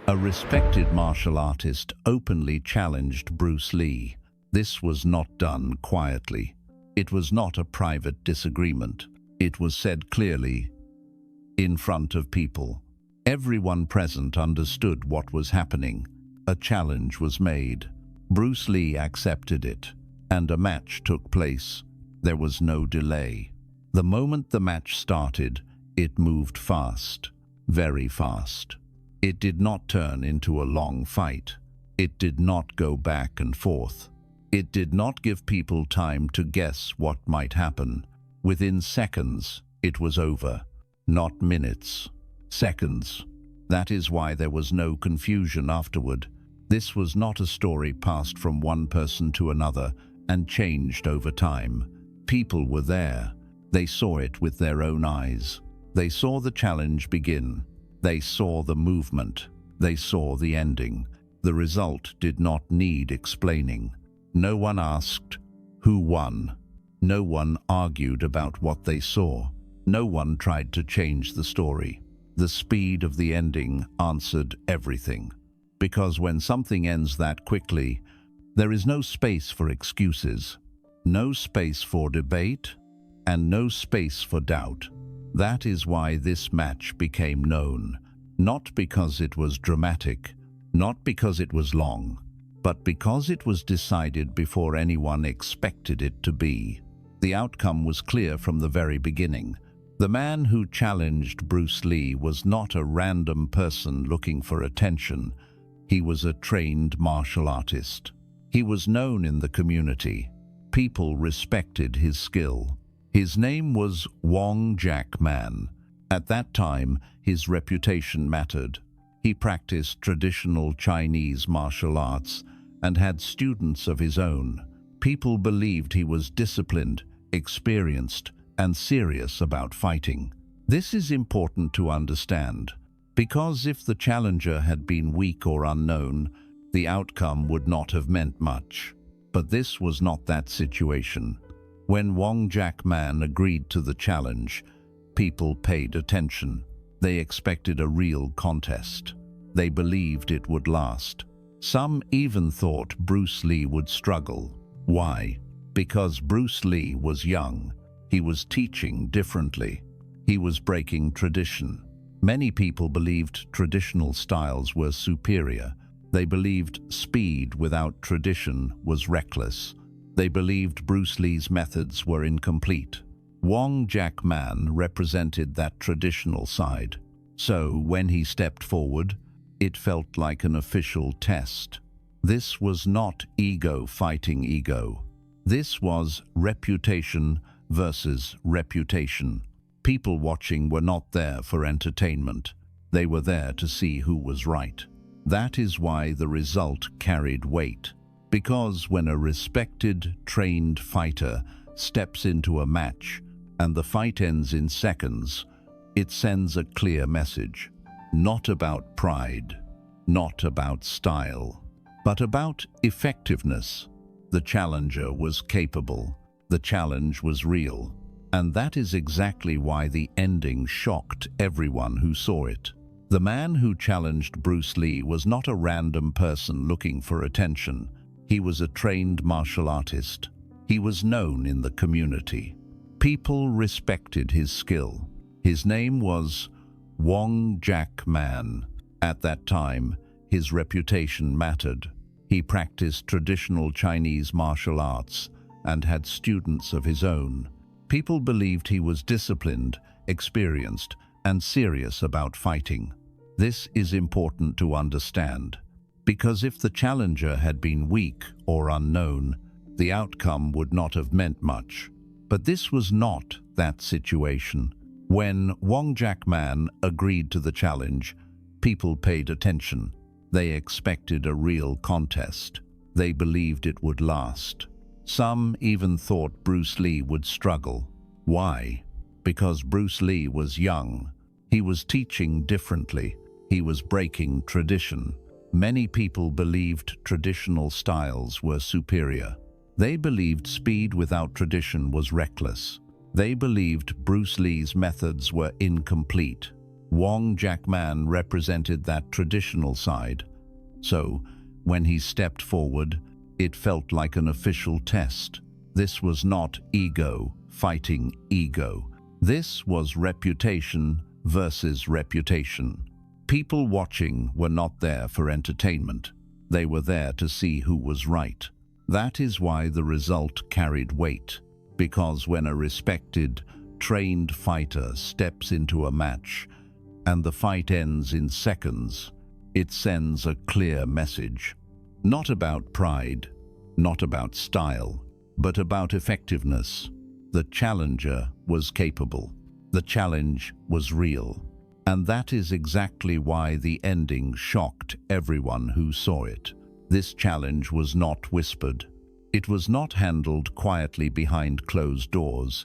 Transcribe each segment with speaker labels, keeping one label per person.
Speaker 1: A respected martial artist openly challenged Bruce Lee. This was not done quietly. It was not a private disagreement. It was said clearly, in front of people. Everyone present understood what was happening. A challenge was made. Bruce Lee accepted it, and a match took place. There was no delay. The moment the match started, it moved fast, very fast. It did not turn into a long fight. It did not go back and forth. It did not give people time to guess what might happen. Within seconds, it was over. Not minutes. Seconds. That is why there was no confusion afterward. This was not a story passed from one person to another and changed over time. People were there. They saw it with their own eyes. They saw the challenge begin. They saw the movement. They saw the ending. The result did not need explaining. No one asked, who won? No one argued about what they saw. No one tried to change the story. The speed of the ending answered everything. Because when something ends that quickly, there is no space for excuses, no space for debate, and no space for doubt. That is why this match became known, not because it was dramatic, not because it was long, but because it was decided before anyone expected it to be. The outcome was clear from the very beginning. The man who challenged Bruce Lee was not a random person looking for attention. He was a trained martial artist. He was known in the community. People respected his skill. His name was Wong Jack Man. At that time, his reputation mattered. He practiced traditional Chinese martial arts and had students of his own. People believed he was disciplined, experienced, and serious about fighting. This is important to understand, because if the challenger had been weak or unknown, the outcome would not have meant much. But this was not that situation. When Wong Jack Man agreed to the challenge, people paid attention. They expected a real contest. They believed it would last. Some even thought Bruce Lee would struggle. Why? Because Bruce Lee was young. He was teaching differently. He was breaking tradition. Many people believed traditional styles were superior. They believed speed without tradition was reckless. They believed Bruce Lee's methods were incomplete. Wong Jack Man represented that traditional side. So when he stepped forward, it felt like an official test. This was not ego fighting ego. This was reputation versus reputation. People watching were not there for entertainment. They were there to see who was right. That is why the result carried weight. Because when a respected, trained fighter steps into a match and the fight ends in seconds, it sends a clear message. Not about pride, not about style, but about effectiveness. The challenger was capable. The challenge was real. And that is exactly why the ending shocked everyone who saw it. The man who challenged Bruce Lee was not a random person looking for attention. He was a trained martial artist. He was known in the community. People respected his skill. His name was Wong Jack Man. At that time, his reputation mattered. He practiced traditional Chinese martial arts and had students of his own. People believed he was disciplined, experienced, and serious about fighting. This is important to understand, because if the challenger had been weak or unknown, the outcome would not have meant much. But this was not that situation. When Wong Jack Man agreed to the challenge, people paid attention. They expected a real contest. They believed it would last. Some even thought Bruce Lee would struggle. Why? Because Bruce Lee was young. He was teaching differently. He was breaking tradition. Many people believed traditional styles were superior. They believed speed without tradition was reckless. They believed Bruce Lee's methods were incomplete. Wong Jackman represented that traditional side. So, when he stepped forward, it felt like an official test. This was not ego fighting ego. This was reputation versus reputation. People watching were not there for entertainment. They were there to see who was right. That is why the result carried weight, because when a respected, trained fighter steps into a match and the fight ends in seconds, it sends a clear message. Not about pride, not about style, but about effectiveness. The challenger was capable. The challenge was real. And that is exactly why the ending shocked everyone who saw it. This challenge was not whispered. It was not handled quietly behind closed doors.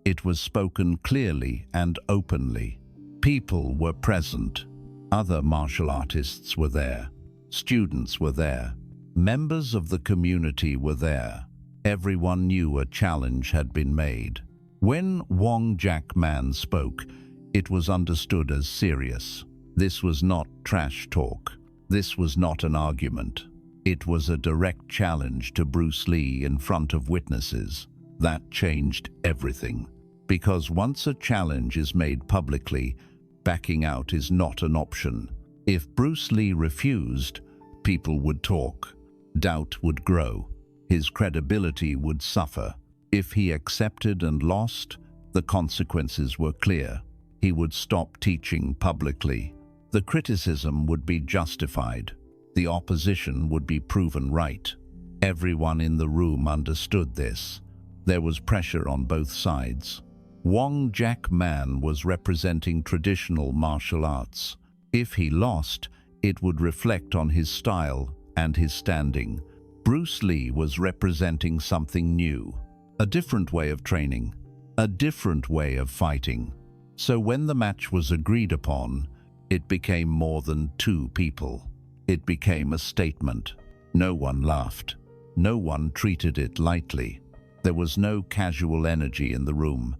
Speaker 1: It was spoken clearly and openly. People were present. Other martial artists were there. Students were there. Members of the community were there. Everyone knew a challenge had been made. When Wong Jackman spoke, it was understood as serious. This was not trash talk. This was not an argument. It was a direct challenge to Bruce Lee in front of witnesses. That changed everything. Because once a challenge is made publicly, backing out is not an option. If Bruce Lee refused, people would talk. Doubt would grow. His credibility would suffer. If he accepted and lost, the consequences were clear. He would stop teaching publicly. The criticism would be justified. The opposition would be proven right. Everyone in the room understood this. There was pressure on both sides. Wong Jackman was representing traditional martial arts. If he lost, it would reflect on his style and his standing. Bruce Lee was representing something new, a different way of training, a different way of fighting. So when the match was agreed upon, it became more than two people. It became a statement. No one laughed. No one treated it lightly. There was no casual energy in the room.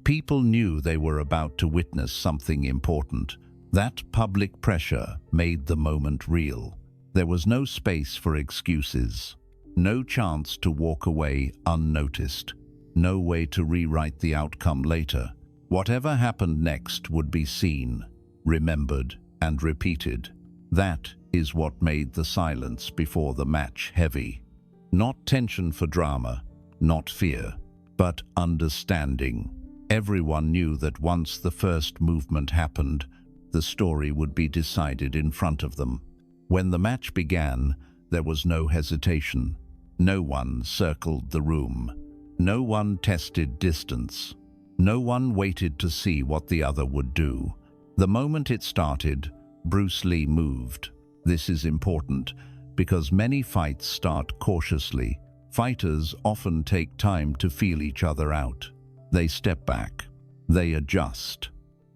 Speaker 1: People knew they were about to witness something important. That public pressure made the moment real. There was no space for excuses, no chance to walk away unnoticed, no way to rewrite the outcome later. Whatever happened next would be seen, remembered, and repeated. That is what made the silence before the match heavy. Not tension for drama, not fear, but understanding. Everyone knew that once the first movement happened, the story would be decided in front of them. When the match began, there was no hesitation. No one circled the room. No one tested distance. No one waited to see what the other would do. The moment it started, Bruce Lee moved. This is important because many fights start cautiously. Fighters often take time to feel each other out. They step back. They adjust.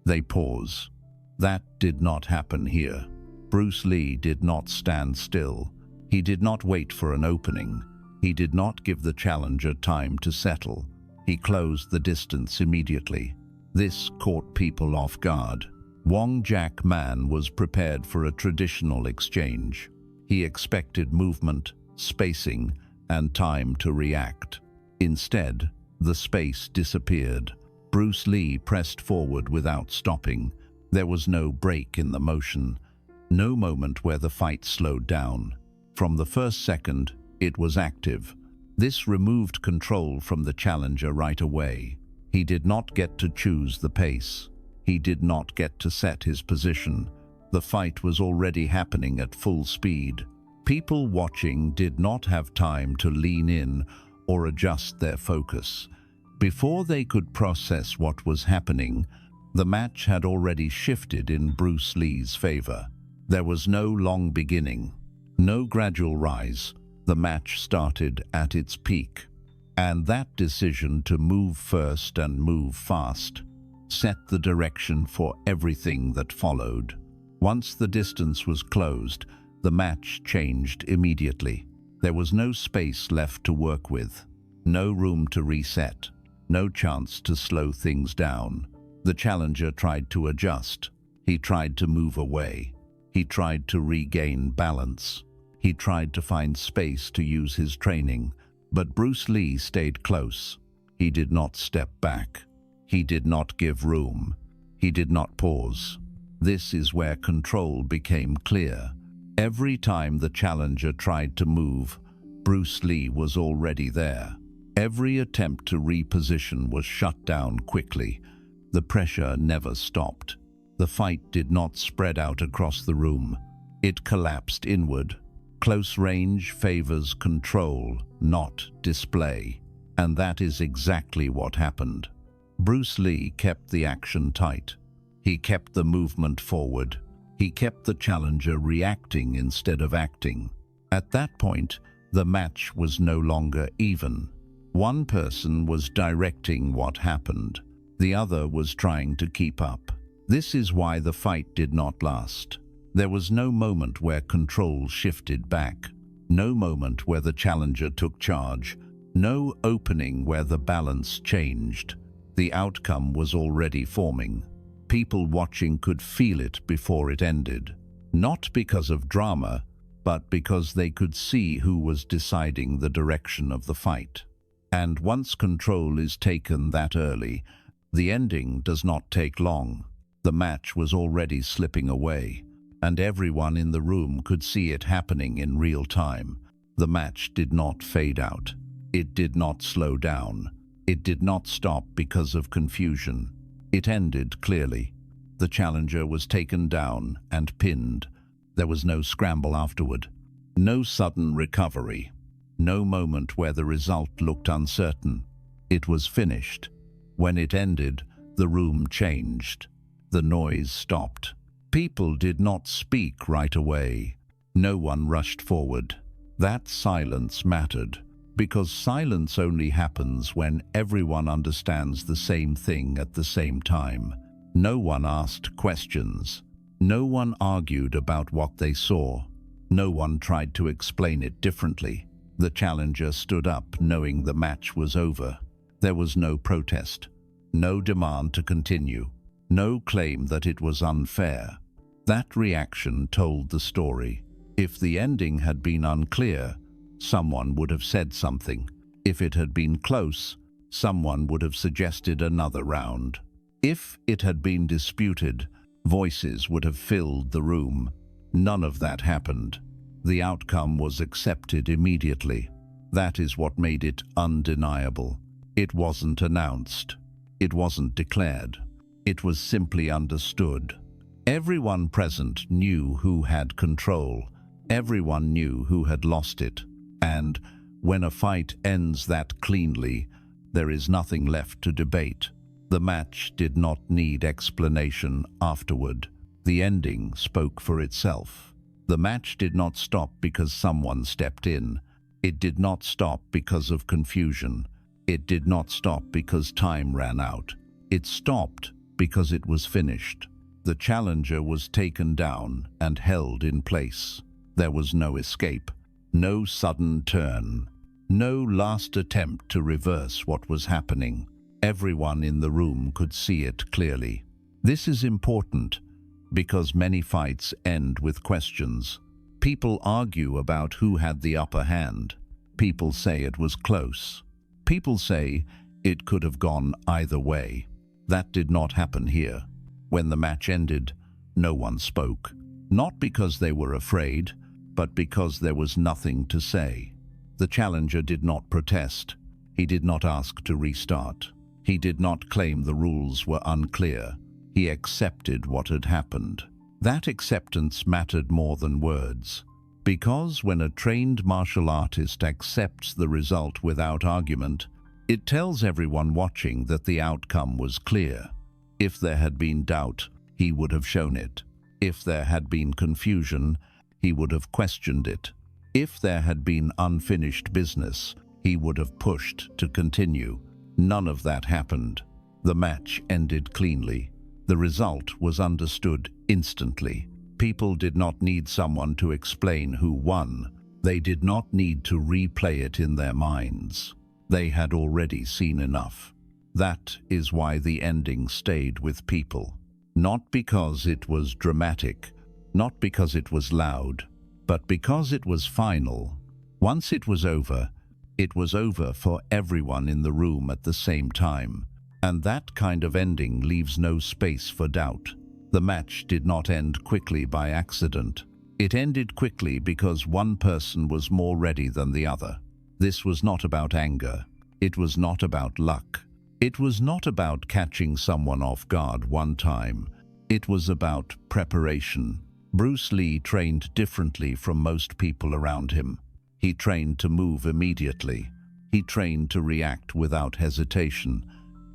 Speaker 1: They pause. That did not happen here. Bruce Lee did not stand still. He did not wait for an opening. He did not give the challenger time to settle. He closed the distance immediately. This caught people off guard. Wong Jackman was prepared for a traditional exchange. He expected movement, spacing, and time to react. Instead, the space disappeared. Bruce Lee pressed forward without stopping. There was no break in the motion. No moment where the fight slowed down. From the first second, it was active. This removed control from the challenger right away. He did not get to choose the pace. He did not get to set his position. The fight was already happening at full speed. People watching did not have time to lean in or adjust their focus. Before they could process what was happening, the match had already shifted in Bruce Lee's favor. There was no long beginning, no gradual rise. The match started at its peak. And that decision to move first and move fast set the direction for everything that followed. Once the distance was closed, the match changed immediately. There was no space left to work with, no room to reset, no chance to slow things down. The challenger tried to adjust, He tried to move away. He tried to regain balance. He tried to find space to use his training, but Bruce Lee stayed close. He did not step back. He did not give room. He did not pause. This is where control became clear. Every time the challenger tried to move, Bruce Lee was already there. Every attempt to reposition was shut down quickly. The pressure never stopped. The fight did not spread out across the room. It collapsed inward. Close range favors control, not display. And that is exactly what happened. Bruce Lee kept the action tight. He kept the movement forward. He kept the challenger reacting instead of acting. At that point, the match was no longer even. One person was directing what happened. The other was trying to keep up. This is why the fight did not last. There was no moment where control shifted back. No moment where the challenger took charge. No opening where the balance changed. The outcome was already forming. People watching could feel it before it ended. Not because of drama, but because they could see who was deciding the direction of the fight. And once control is taken that early, the ending does not take long. The match was already slipping away, and everyone in the room could see it happening in real time. The match did not fade out. It did not slow down. It did not stop because of confusion. It ended clearly. The challenger was taken down and pinned. There was no scramble afterward. No sudden recovery. No moment where the result looked uncertain. It was finished. When it ended, the room changed. The noise stopped. People did not speak right away. No one rushed forward. That silence mattered, because silence only happens when everyone understands the same thing at the same time. No one asked questions. No one argued about what they saw. No one tried to explain it differently. The challenger stood up knowing the match was over. There was no protest, no demand to continue, no claim that it was unfair. That reaction told the story. If the ending had been unclear, someone would have said something. If it had been close, someone would have suggested another round. If it had been disputed, voices would have filled the room. None of that happened. The outcome was accepted immediately. That is what made it undeniable. It wasn't announced. It wasn't declared. It was simply understood. Everyone present knew who had control. Everyone knew who had lost it. And when a fight ends that cleanly, there is nothing left to debate. The match did not need explanation afterward. The ending spoke for itself. The match did not stop because someone stepped in. It did not stop because of confusion. It did not stop because time ran out. It stopped because it was finished. The challenger was taken down and held in place. There was no escape, no sudden turn, no last attempt to reverse what was happening. Everyone in the room could see it clearly. This is important because many fights end with questions. People argue about who had the upper hand. People say it was close. People say it could have gone either way. That did not happen here. When the match ended, no one spoke. Not because they were afraid, but because there was nothing to say. The challenger did not protest. He did not ask to restart. He did not claim the rules were unclear. He accepted what had happened. That acceptance mattered more than words. Because when a trained martial artist accepts the result without argument, it tells everyone watching that the outcome was clear. If there had been doubt, he would have shown it. If there had been confusion, he would have questioned it. If there had been unfinished business, he would have pushed to continue. None of that happened. The match ended cleanly. The result was understood instantly. People did not need someone to explain who won. They did not need to replay it in their minds. They had already seen enough. That is why the ending stayed with people. Not because it was dramatic, not because it was loud, but because it was final. Once it was over for everyone in the room at the same time. And that kind of ending leaves no space for doubt. The match did not end quickly by accident. It ended quickly because one person was more ready than the other. This was not about anger. It was not about luck. It was not about catching someone off guard one time. It was about preparation. Bruce Lee trained differently from most people around him. He trained to move immediately. He trained to react without hesitation.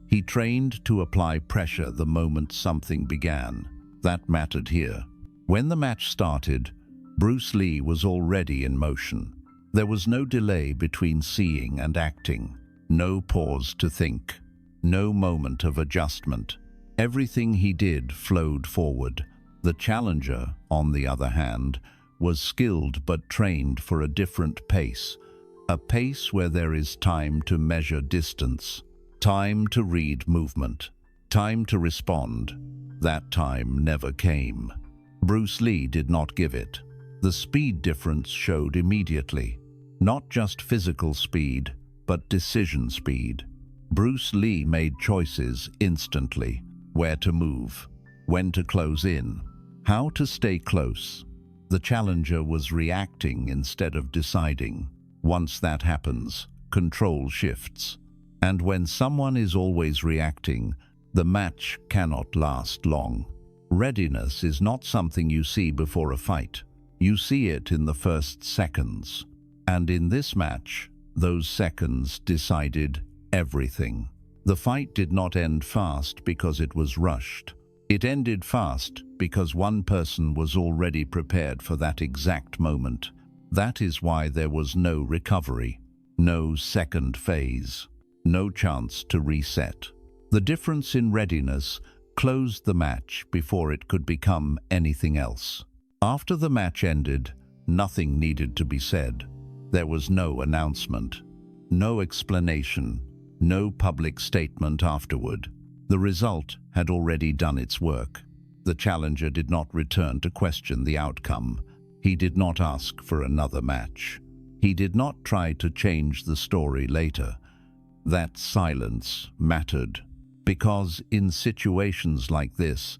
Speaker 1: He trained to apply pressure the moment something began. That mattered here. When the match started, Bruce Lee was already in motion. There was no delay between seeing and acting, no pause to think, no moment of adjustment. Everything he did flowed forward. The challenger, on the other hand, was skilled but trained for a different pace, a pace where there is time to measure distance, time to read movement, time to respond. That time never came. Bruce Lee did not give it. The speed difference showed immediately. Not just physical speed, but decision speed. Bruce Lee made choices instantly. Where to move, when to close in, how to stay close. The challenger was reacting instead of deciding. Once that happens, control shifts. And when someone is always reacting, the match cannot last long. Readiness is not something you see before a fight. You see it in the first seconds. And in this match, those seconds decided everything. The fight did not end fast because it was rushed. It ended fast because one person was already prepared for that exact moment. That is why there was no recovery, no second phase, no chance to reset. The difference in readiness closed the match before it could become anything else. After the match ended, nothing needed to be said. There was no announcement, no explanation, no public statement afterward. The result had already done its work. The challenger did not return to question the outcome. He did not ask for another match. He did not try to change the story later. That silence mattered, because in situations like this,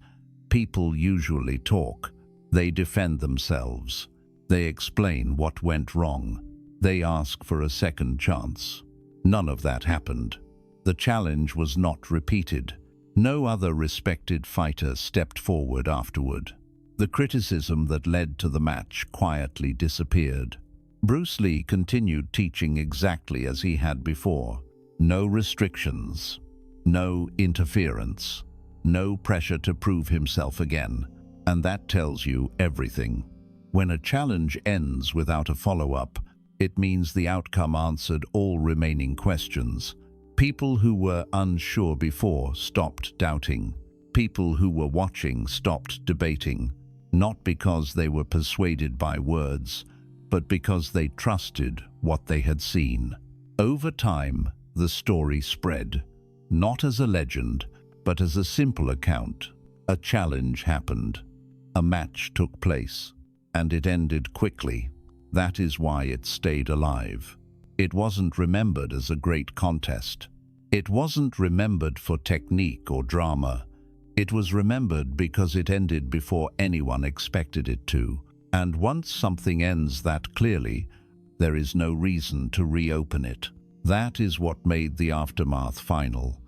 Speaker 1: people usually talk. They defend themselves. They explain what went wrong. They ask for a second chance. None of that happened. The challenge was not repeated. No other respected fighter stepped forward afterward. The criticism that led to the match quietly disappeared. Bruce Lee continued teaching exactly as he had before. No restrictions, no interference, no pressure to prove himself again. And that tells you everything. When a challenge ends without a follow-up, it means the outcome answered all remaining questions. People who were unsure before stopped doubting. People who were watching stopped debating, not because they were persuaded by words, but because they trusted what they had seen. Over time, the story spread, not as a legend, but as a simple account. A challenge happened. A match took place, and it ended quickly. That is why it stayed alive. It wasn't remembered as a great contest. It wasn't remembered for technique or drama. It was remembered because it ended before anyone expected it to. And once something ends that clearly, there is no reason to reopen it. That is what made the aftermath final.